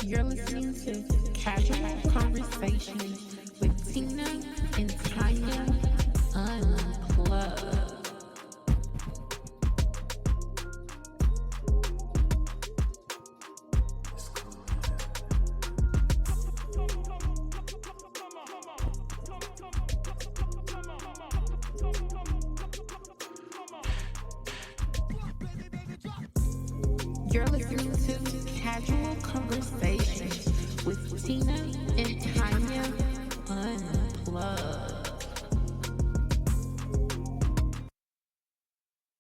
You're listening to Casual Conversations with Tina and Tanya Unplugged. You're listening to Casual Conversations with Tina and Tanya Unplugged.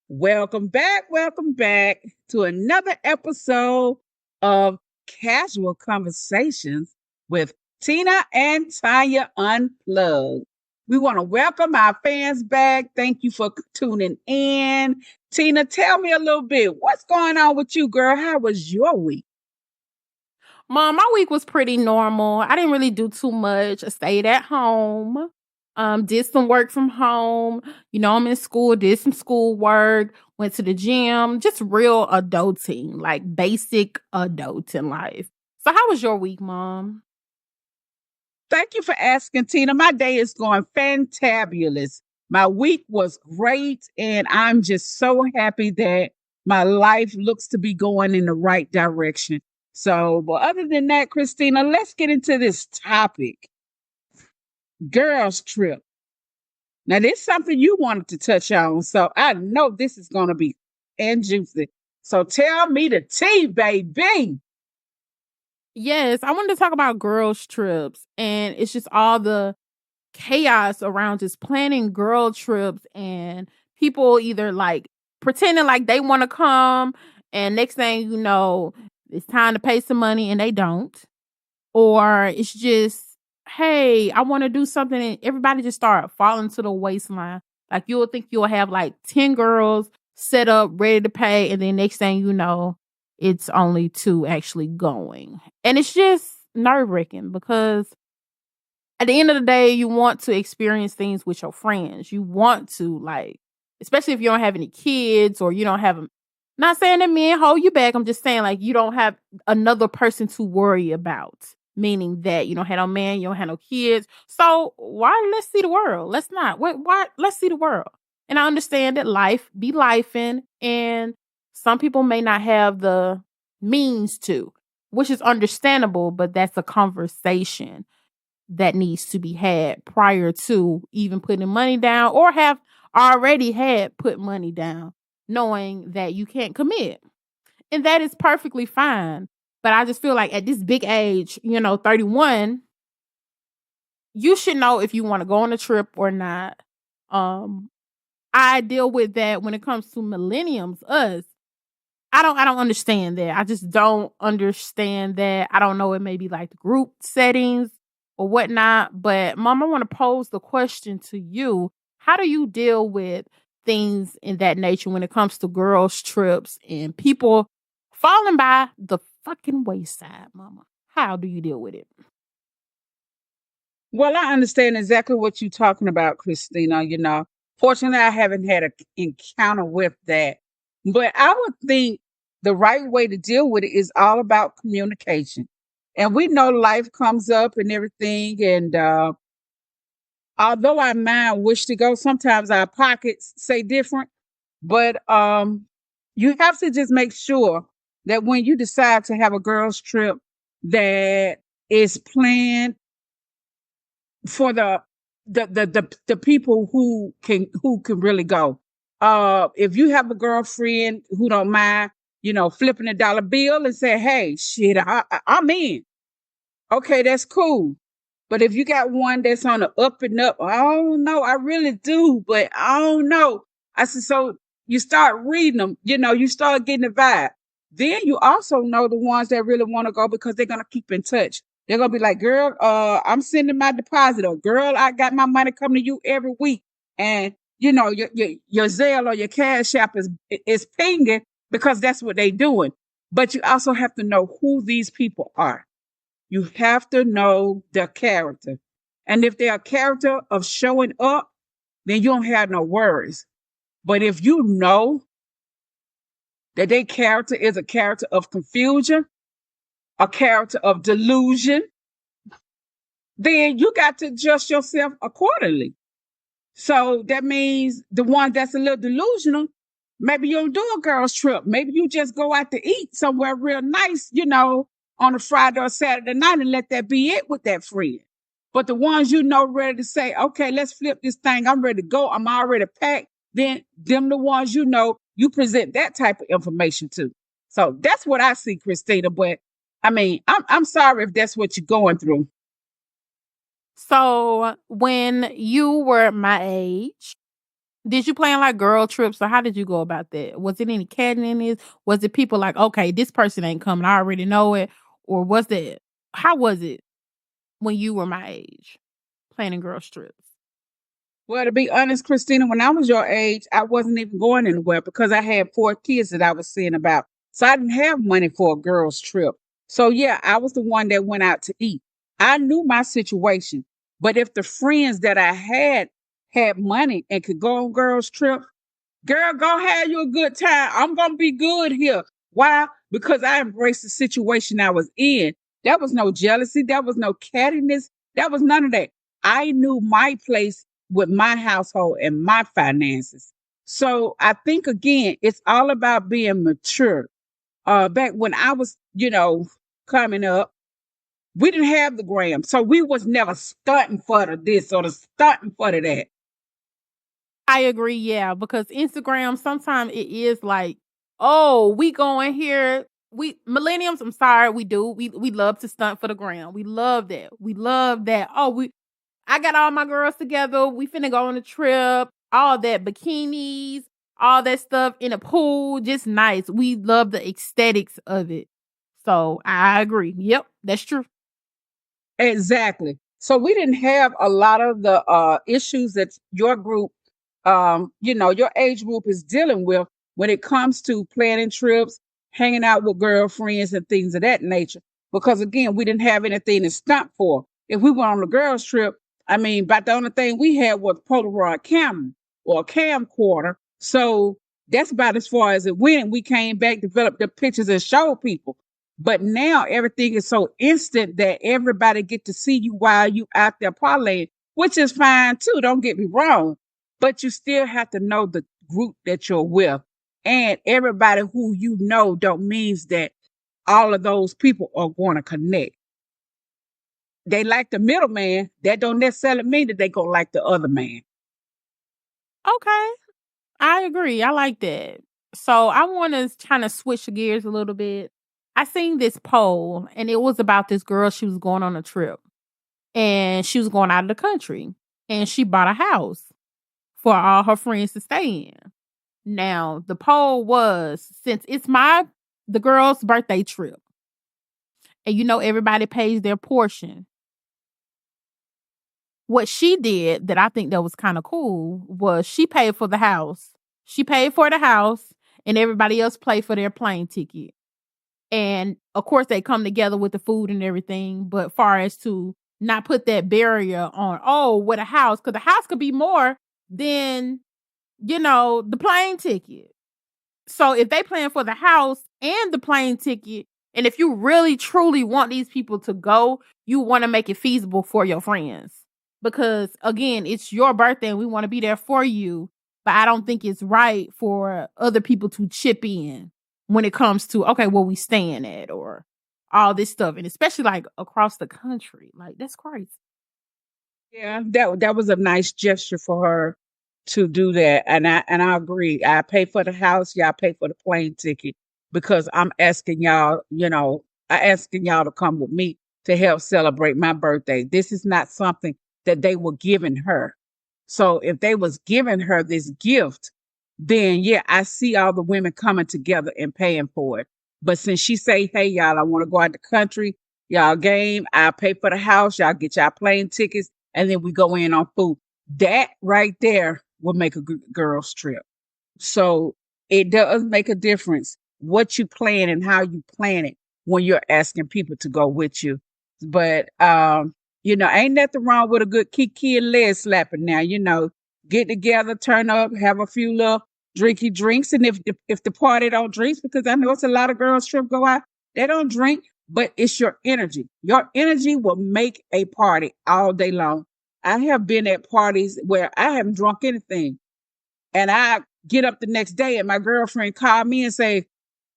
Welcome back to another episode of Casual Conversations with Tina and Tanya Unplugged. We want to welcome our fans back. Thank you for tuning in. Tina, tell me a little bit. What's going on with you, girl? How was your week? Mom, my week was pretty normal. I didn't really do too much. I stayed at home. Did some work from home. I'm in school, did some school work, went to the gym, just real adulting, like basic adulting life. So how was your week, Mom? Thank you for asking, Tina. My day is going fantabulous. My week was great, and I'm just so happy that my life looks to be going in the right direction. So, but other than that, Christina, let's get into this topic, girls' trip. Now, this is something you wanted to touch on, so I know this is going to be and juicy. So, tell me the tea, baby. Yes, I wanted to talk about girls' trips, and it's just all the chaos around just planning girl trips and people either like pretending like they want to come, and next thing you know, it's time to pay some money and they don't. Or it's just, hey, I want to do something, and everybody just start falling to the waistline. Like you'll think you'll have like 10 girls set up, ready to pay, and then next thing you know, it's only two actually going. And it's just nerve-wracking because at the end of the day, you want to experience things with your friends. You want to, like, especially if you don't have any kids or you don't have them. Not saying that men hold you back. I'm just saying, like, you don't have another person to worry about, meaning that you don't have no man, you don't have no kids. So why let's see the world? Let's not. Why? Let's see the world. And I understand that life be lifing, and some people may not have the means to, which is understandable, but that's a conversation that needs to be had prior to even putting money down, or have already had put money down knowing that you can't commit. And that is perfectly fine. But I just feel like at this big age, 31, you should know if you want to go on a trip or not. Um, I deal with that when it comes to millenniums, us. I don't understand that. I just don't understand that. I don't know, it may be like the group settings or whatnot. But Mom, I want to pose the question to you. How do you deal with things in that nature when it comes to girls' trips and people falling by the fucking wayside, Mama? How do you deal with it? Well, I understand exactly what you're talking about, Christina. Fortunately, I haven't had an encounter with that. But I would think the right way to deal with it is all about communication. And we know life comes up and everything. And although our mind wish to go, sometimes our pockets say different. But you have to just make sure that when you decide to have a girls' trip, that is planned for the people who can really go. If you have a girlfriend who don't mind, flipping a dollar bill and say, "Hey, shit, I'm in." Okay, that's cool. But if you got one that's on the up and up, I don't know, I really do, but I don't know. I said, so you start reading them, you start getting the vibe. Then you also know the ones that really want to go because they're gonna keep in touch. They're gonna be like, girl, I'm sending my deposit, or girl, I got my money coming to you every week. And your Zelle or your Cash App is pinging because that's what they're doing. But you also have to know who these people are. You have to know their character. And if they're a character of showing up, then you don't have no worries. But if you know that their character is a character of confusion, a character of delusion, then you got to adjust yourself accordingly. So that means the one that's a little delusional, maybe you don't do a girl's trip. Maybe you just go out to eat somewhere real nice, on a Friday or Saturday night and let that be it with that friend. But the ones ready to say, okay, let's flip this thing. I'm ready to go. I'm already packed. Then them the ones you present that type of information to. So that's what I see, Christina. But I mean, I'm sorry if that's what you're going through. So when you were my age, did you plan like girl trips or how did you go about that? Was it any catting in this? Was it people like, okay, this person ain't coming, I already know it? Or was it how was it when you were my age planning girl trips? Well, to be honest, Christina, when I was your age, I wasn't even going anywhere because I had 4 kids that I was seeing about. So I didn't have money for a girl's trip. So yeah, I was the one that went out to eat. I knew my situation. But if the friends that I had money and could go on girls' trips, girl, go have you a good time. I'm gonna be good here. Why? Because I embraced the situation I was in. There was no jealousy, there was no cattiness, there was none of that. I knew my place with my household and my finances. So I think again, it's all about being mature. Back when I was, coming up, we didn't have the gram. So we was never stunting for the this or the stunting for the that. I agree, yeah, because Instagram sometimes it is like, oh, we going here. We millenniums, I'm sorry, we do. We love to stunt for the gram. We love that. We love that. Oh, I got all my girls together. We finna go on a trip. All that bikinis, all that stuff in a pool, just nice. We love the aesthetics of it. So I agree. Yep, that's true. Exactly. So we didn't have a lot of the issues that your group, your age group is dealing with when it comes to planning trips, hanging out with girlfriends and things of that nature. Because again, we didn't have anything to stunt for. If we went on a girls' trip, I mean, but the only thing we had was a Polaroid camera or a camcorder. So that's about as far as it went. We came back, developed the pictures, and showed people. But now everything is so instant that everybody get to see you while you out there parlaying, which is fine too. Don't get me wrong, but you still have to know the group that you're with, and everybody who don't means that all of those people are going to connect. They like the middleman. That don't necessarily mean that they gonna like the other man. Okay. I agree. I like that. So I want to kind of switch gears a little bit. I seen this poll and it was about this girl. She was going on a trip and she was going out of the country and she bought a house for all her friends to stay in. Now, the poll was since it's the girl's birthday trip and everybody pays their portion. What she did that I think that was kind of cool was she paid for the house. She paid for the house and everybody else paid for their plane ticket. And of course they come together with the food and everything, but far as to not put that barrier on, oh, with a house, because the house could be more than, the plane ticket. So if they plan for the house and the plane ticket, and if you really truly want these people to go, you want to make it feasible for your friends. Because again, it's your birthday and we want to be there for you. But I don't think it's right for other people to chip in when it comes to, okay, where we staying at or all this stuff. And especially like across the country. Like that's crazy. Yeah, that was a nice gesture for her to do that, and I agree. I pay for the house, y'all pay for the plane ticket because I'm asking y'all. Asking y'all to come with me to help celebrate my birthday. This is not something that they were giving her. So if they was giving her this gift, then yeah, I see all the women coming together and paying for it. But since she say, "Hey y'all, I want to go out the country, y'all game, I'll pay for the house, y'all get y'all plane tickets, and then we go in on food." That right there will make a good girls trip. So it does make a difference what you plan and how you plan it when you're asking people to go with you. But ain't nothing wrong with a good kiki and leg slapping now. Get together, turn up, have a few little drinky drinks. And if the party don't drink, because I know it's a lot of girls trip go out, they don't drink. but it's your energy. Your energy will make a party all day long. I have been at parties where I haven't drunk anything, and I get up the next day and my girlfriend called me and say,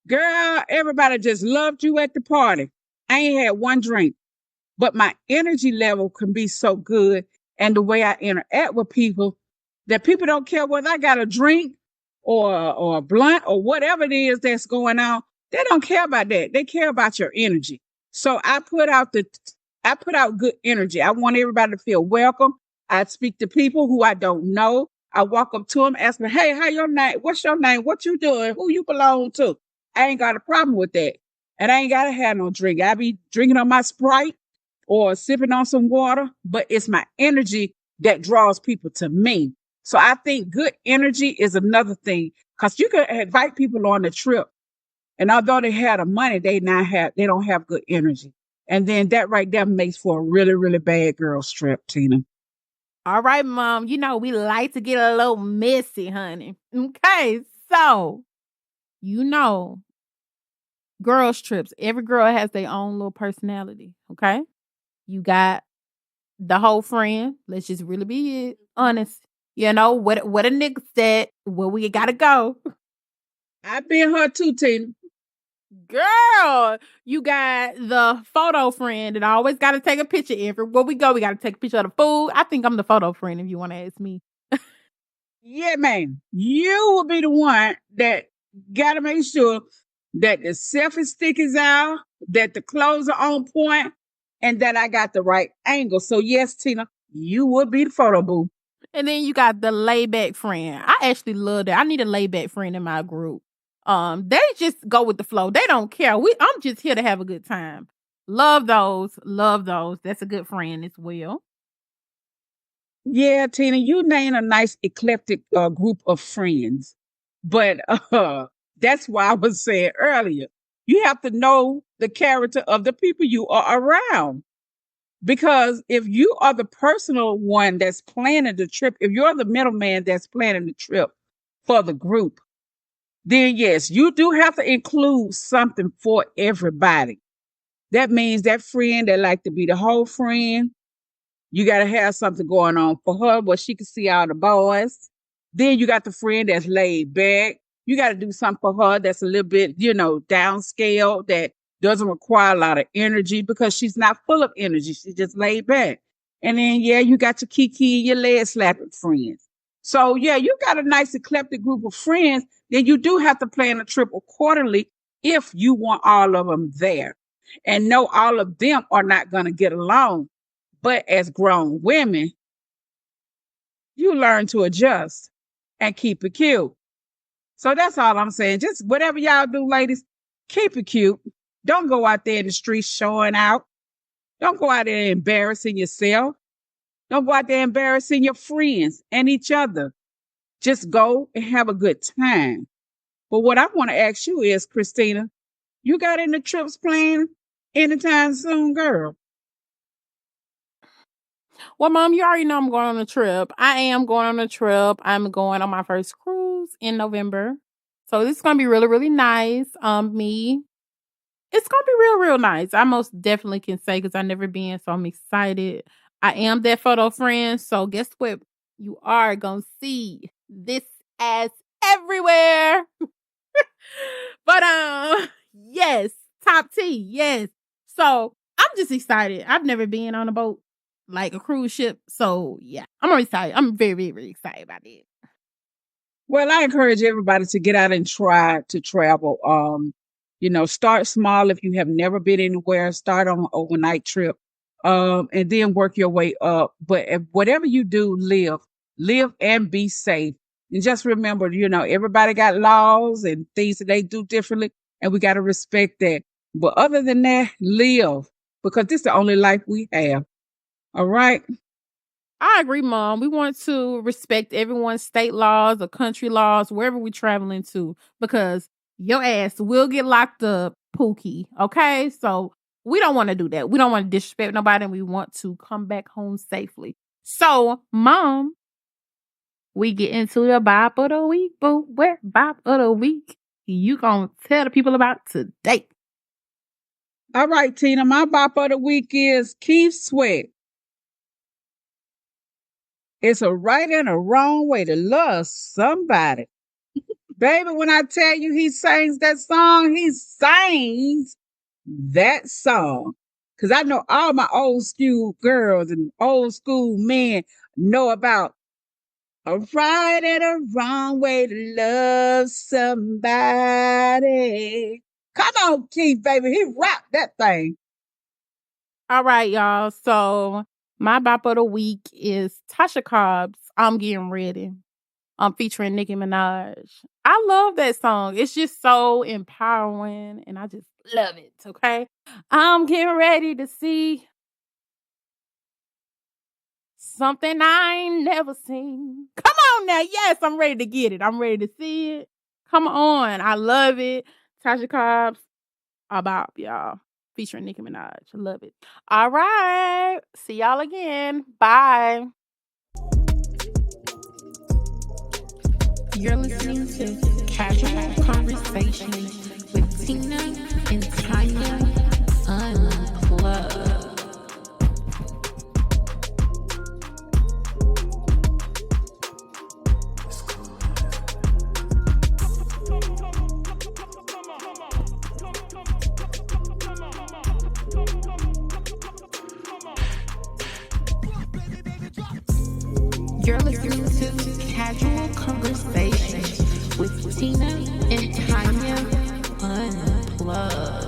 "Girl, everybody just loved you at the party. I ain't had one drink." But my energy level can be so good, and the way I interact with people, that people don't care whether I got a drink or a blunt or whatever it is that's going on. They don't care about that. They care about your energy. So I put out good energy. I want everybody to feel welcome. I speak to people who I don't know. I walk up to them, ask them, "Hey, how your name? What's your name? What you doing? Who you belong to?" I ain't got a problem with that. And I ain't gotta have no drink. I be drinking on my Sprite or sipping on some water, but it's my energy that draws people to me. So I think good energy is another thing, because you can invite people on the trip, and although they have the money, they don't have good energy, and then that right there makes for a really really bad girls trip, Tina. All right, mom. You know, we like to get a little messy, honey. Okay, so you know, girls' trips, every girl has their own little personality. Okay. You got the whole friend. Let's just really be honest. You know, what a nigga said, where we gotta go. I've been her too, Tina. Girl, you got the photo friend that always got to take a picture everywhere we go. We got to take a picture of the food. I think I'm the photo friend if you want to ask me. Yeah, man, you will be the one that gotta make sure that the selfie stick is out, that the clothes are on point, and that I got the right angle. So yes, Tina, you would be the photo boo. And then you got the layback friend. I actually love that. I need a layback friend in my group. They just go with the flow. They don't care. I'm just here to have a good time. Love those. Love those. That's a good friend as well. Yeah, Tina, you name a nice eclectic group of friends. But that's why I was saying earlier, you have to know the character of the people you are around. Because if you are the personal one that's planning the trip, if you're the middleman that's planning the trip for the group, then yes, you do have to include something for everybody. That means that friend that like to be the whole friend, you got to have something going on for her where she can see all the boys. Then you got the friend that's laid back. You got to do something for her that's a little bit, downscale, that doesn't require a lot of energy because she's not full of energy. She's just laid back. And then, yeah, you got your kiki, your leg slapping friends. So, yeah, you got a nice eclectic group of friends. Then you do have to plan a trip accordingly if you want all of them there. And know all of them are not going to get along, but as grown women, you learn to adjust and keep it cute. So that's all I'm saying. Just whatever y'all do, ladies, keep it cute. Don't go out there in the streets showing out. Don't go out there embarrassing yourself. Don't go out there embarrassing your friends and each other. Just go and have a good time. But what I want to ask you is, Christina, you got any trips planned anytime soon, girl? Well, mom, you already know I'm going on a trip. I am going on a trip. I'm going on my first cruise in November. So this is gonna be really, really nice. It's gonna be real, real nice. I most definitely can say because I've never been, so I'm excited. I am that photo friend. So guess what? You are gonna see this ass everywhere. But yes, top T, yes. So I'm just excited. I've never been on a boat like a cruise ship. So yeah, I'm excited. I'm very, very, very excited about it. Well, I encourage everybody to get out and try to travel. Start small if you have never been anywhere. Start on an overnight trip, and then work your way up. But if, whatever you do, live and be safe. And just remember, everybody got laws and things that they do differently, and we got to respect that. But other than that, live, because this is the only life we have. All right. I agree, Mom. We want to respect everyone's state laws or country laws, wherever we're traveling to, because your ass will get locked up, Pookie. Okay? So we don't want to do that. We don't want to disrespect nobody, and we want to come back home safely. So, Mom, we get into the Bop of the Week, boo. What Bop of the Week you gonna tell the people about today? All right, Tina, my bop of the week is Keith Sweat. It's a right and a wrong way to love somebody. Baby, when I tell you he sings that song, he sings that song. Because I know all my old school girls and old school men know about a right and a wrong way to love somebody. Come on, Keith, baby. He rocked that thing. All right, y'all. So my bop of the week is Tasha Cobb's I'm Getting Ready. Featuring Nicki Minaj. I love that song. It's just so empowering and I just love it. Okay. I'm getting ready to see something I ain't never seen. Come on now. Yes, I'm ready to get it. I'm ready to see it. Come on. I love it. Tasha Cobb's Bop, y'all. Featuring Nicki Minaj. I love it. All right. See y'all again. Bye. You're listening to Casual Conversations with Tina and Tanya Unplugged. You're listening to Casual Conversations with Tina and Tanya Unplugged.